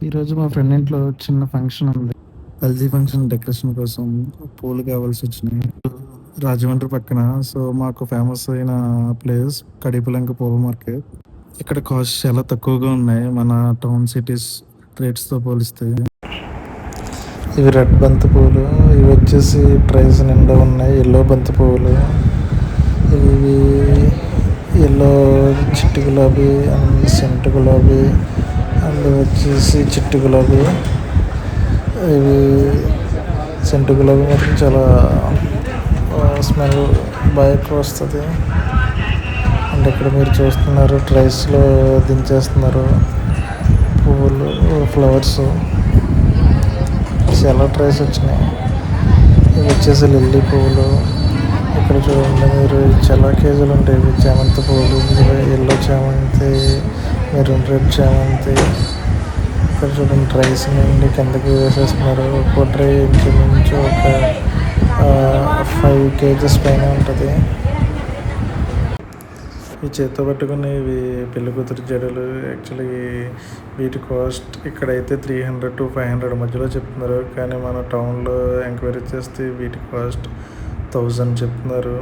ఈరోజు మా ఫ్రెండ్ ఇంట్లో చిన్న ఫంక్షన్ ఉంది. హల్దీ ఫంక్షన్ డెకరేషన్ కోసం పూలు కావాల్సొచ్చినాయి. రాజమండ్రి పక్కన. సో, మాకు ఫేమస్ అయిన ప్లేస్ కడియపులంక పూల మార్కెట్. ఇక్కడ కాస్ట్ చాలా తక్కువగా ఉన్నాయి మన టౌన్ సిటీస్ రేట్స్‌తో పోలిస్తే. ఇవి రెడ్ బంతి పువ్వులు. ఇవి వచ్చేసి ట్రేస్ నిండా ఉన్నాయి. యెల్లో బంతి పువ్వులు. ఇవి యెల్లో చిట్టి గులాబీ అండ్ సెంటు గులాబీ అండ్ వచ్చేసి చిట్టి గులాబీ. ఇవి సెంటు గులాబీ మాత్రం చాలా స్మెల్ బాగా ఎక్కువ వస్తుంది. అండ్ ఇక్కడ మీరు చూస్తున్నారు ట్రైస్లో దించేస్తున్నారు పువ్వులు, ఫ్లవర్స్. చాలా ట్రైస్ వచ్చినాయి. ఇవి వచ్చేసి లిల్లీ పువ్వులు. ఇక్కడ చూడండి మీరు చాలా కేజీలు ఉంటాయి. ఇవి చామంతి పువ్వులు, ఎల్లో చామంతి, మెరూన్ రెడ్ చామంతి. ఇక్కడ చూడండి ట్రైస్ నుండి కిందకి వేసేస్తున్నారు. ఒక్కో ట్రై ఇంచుమించు ఒక 5 kgs పైన ఉంటుంది. ఈ చేత్తో పట్టుకుని ఇవి పెళ్లి కూతురు జడలు. యాక్చువల్లీ వీటి కాస్ట్ ఇక్కడైతే 300 to 500 మధ్యలో చెప్తున్నారు. కానీ మన టౌన్లో ఎంక్వైరీ చేస్తే వీటి కాస్ట్ 1000 చెప్తున్నారు.